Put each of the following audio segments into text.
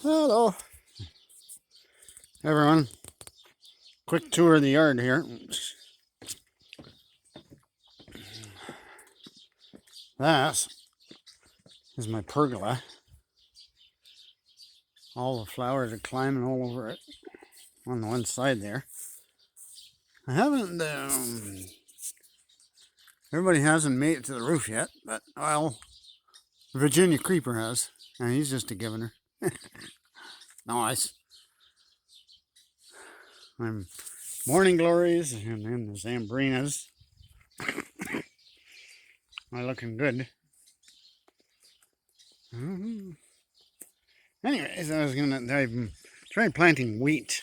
Hello, everyone. Quick tour of the yard here. That is my pergola. All the flowers are climbing all over it on the one side there. I haven't, everybody hasn't made it to the roof yet, but, well, Virginia Creeper has, and he's just a givener. Nice. I'm Morning Glories, and then the Zambrinas. Are looking good. Anyways, I've tried planting wheat,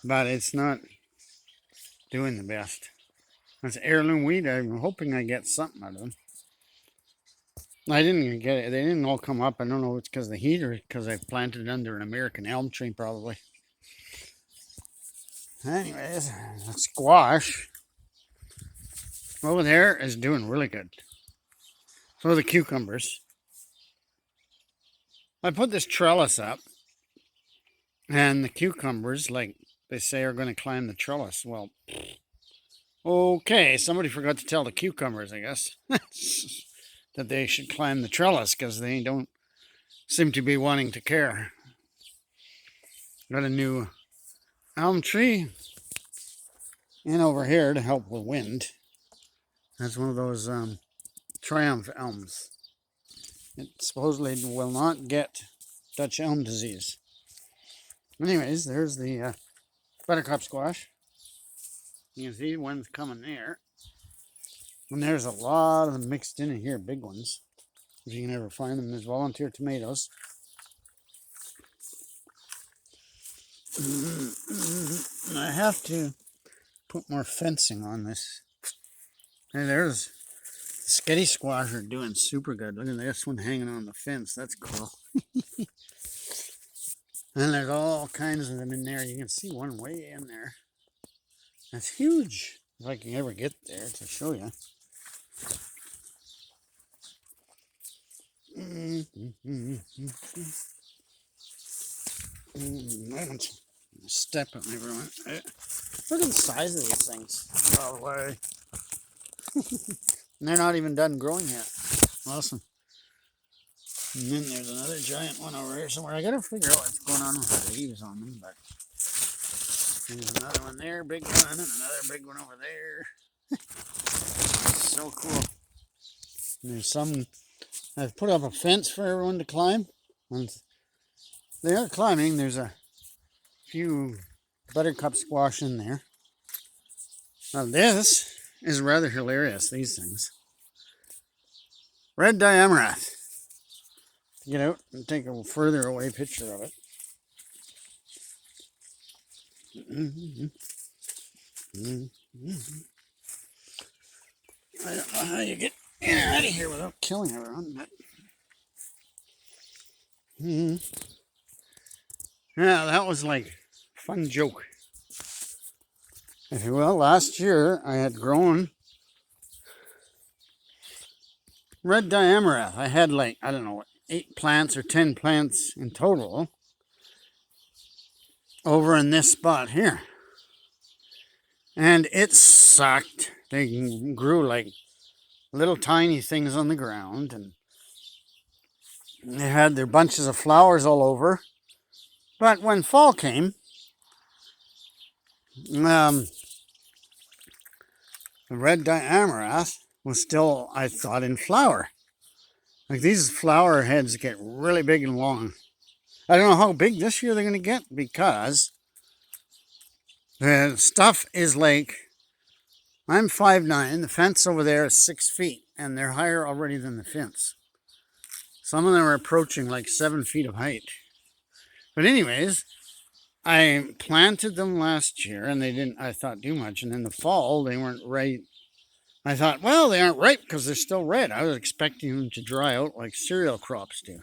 but it's not doing the best. That's heirloom wheat. I'm hoping I get something out of them. I didn't even get it. They didn't all come up. I don't know if it's because of the heat or because I planted it under an American elm tree, probably. Anyways, the squash over there is doing really good. So are the cucumbers. I put this trellis up, and the cucumbers, like they say, are going to climb the trellis. Well, okay, somebody forgot to tell the cucumbers, I guess, that they should climb the trellis because they don't seem to be wanting to care. Got a new elm tree in over here to help with wind. That's one of those Triumph elms. It supposedly will not get Dutch elm disease. Anyways, there's the buttercup squash. You can see one's coming there. And there's a lot of them mixed in here, big ones. If you can ever find them, there's volunteer tomatoes. I have to put more fencing on this. Hey, there's the skitty squash are doing super good. Look at this one hanging on the fence. That's cool. And there's all kinds of them in there. You can see one way in there. That's huge. If I can ever get there to show you. Step on everyone. Look at the size of these things. Oh, way. And they're not even done growing yet. Awesome. And then there's another giant one over here somewhere. I gotta figure out what's going on with the leaves on them, but there's another one there, big one, and another big one over there. So cool. And there's some. I've put up a fence for everyone to climb. And they are climbing. There's a few buttercup squash in there. Now this is rather hilarious, these things. Red dye amerath. Get out and take a further away picture of it. I don't know how you get out of here without killing everyone, but yeah, that was like a fun joke. If you will, last year I had grown red dye amerath. I had like, I don't know, 8 plants or 10 plants in total over in this spot here. And it sucked. They grew like little tiny things on the ground, and they had their bunches of flowers all over. But when fall came, the red dye amerath was still, I thought, in flower. Like these flower heads get really big and long. I don't know how big this year they're going to get because the stuff is like, I'm 5'9", the fence over there is 6 feet, and they're higher already than the fence. Some of them are approaching like 7 feet of height. But anyways, I planted them last year, and they didn't, I thought, do much. And in the fall, they weren't right. I thought, well, they aren't ripe because they're still red. I was expecting them to dry out like cereal crops do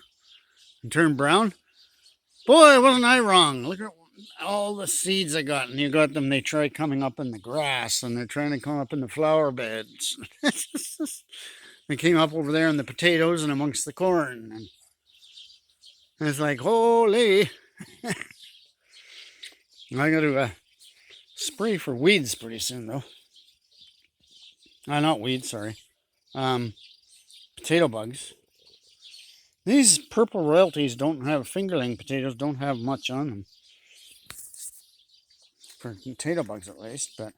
and turn brown. Boy, wasn't I wrong. Look at all the seeds I got. And you got them, they try coming up in the grass, and they're trying to come up in the flower beds. They came up over there in the potatoes and amongst the corn. And And it's like, holy. I got to spray for weeds pretty soon, though. Not weeds, sorry. Potato bugs. These purple royalties don't have, fingerling potatoes don't have much on them. For potato bugs at least, but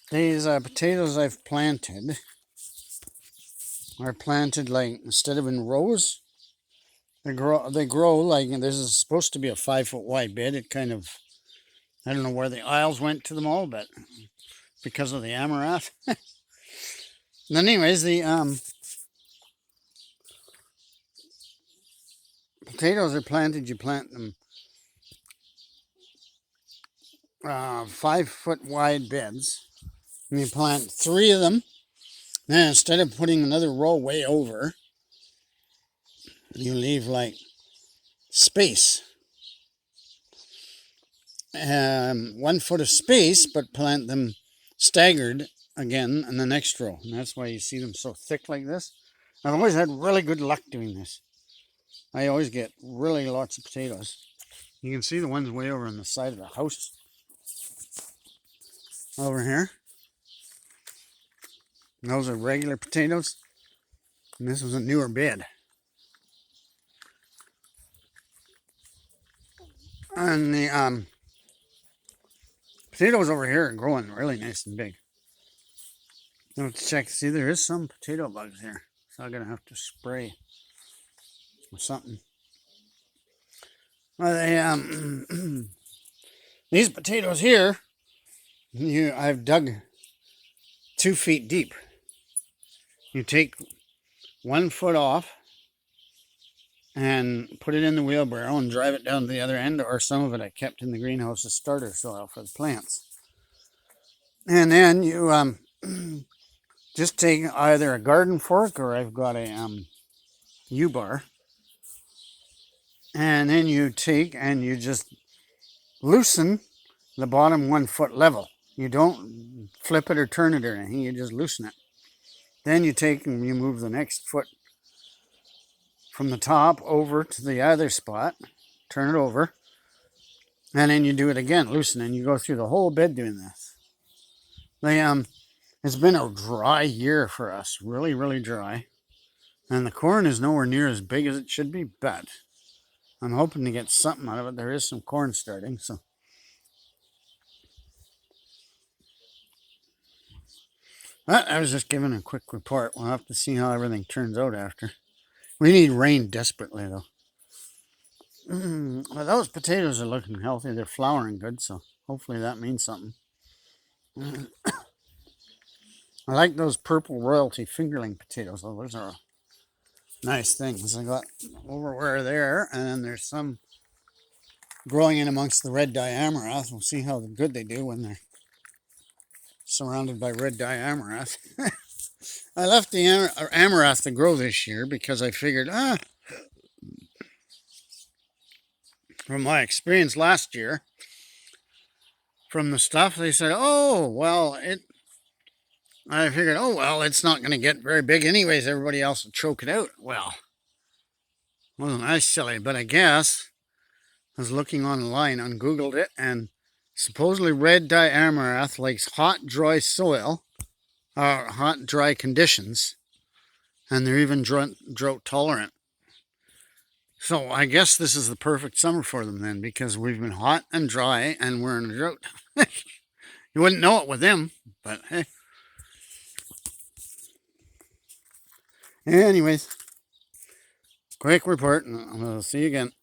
these potatoes I've planted are planted like, instead of in rows, they grow like, this is supposed to be a 5-foot wide bed. It kind of, I don't know where the aisles went to them all, but because of the amerath. And anyways, the potatoes are planted, you plant them 5-foot wide beds, and you plant 3 of them. Then instead of putting another row way over, you leave like space, 1 foot of space, but plant them staggered again in the next row. And that's why you see them so thick like this. I've always had really good luck doing this. I always get really lots of potatoes. You can see the ones way over on the side of the house over here. And those are regular potatoes. And this was a newer bed. And the potatoes over here are growing really nice and big. Let's check. See, there is some potato bugs here. So I'm going to have to spray or something. Well, they, these potatoes here, I've dug 2 feet deep. You take 1 foot off and put it in the wheelbarrow and drive it down to the other end, or some of it I kept in the greenhouse as starter soil for the plants. And then you just take either a garden fork, or I've got a U-bar, and then you take and you just loosen the bottom 1 foot level. You don't flip it or turn it or anything, you just loosen it. Then you take and you move the next foot from the top over to the other spot, turn it over, and then you do it again, loosen, and you go through the whole bed doing this. It's been a dry year for us, really, really dry. And the corn is nowhere near as big as it should be, but I'm hoping to get something out of it. There is some corn starting, so. But I was just giving a quick report. We'll have to see how everything turns out after. We need rain desperately, though. Well, those potatoes are looking healthy. They're flowering good, so hopefully that means something. I like those purple royalty fingerling potatoes, though. Those are nice things. I got over where there, and then there's some growing in amongst the red dye amerath. We'll see how good they do when they're surrounded by red dye amerath. I left the amerath to grow this year because I figured, from my experience last year, from the stuff, they said, oh, well, I figured, oh, well, it's not going to get very big anyways. Everybody else will choke it out. Well, wasn't I silly? But I guess I was looking online, Googled it, and supposedly red dye amerath likes hot, dry soil, hot, dry conditions, and they're even drought tolerant. So I guess this is the perfect summer for them then, because we've been hot and dry and we're in a drought. You wouldn't know it with them, but hey. Anyways, quick report, and I'll see you again.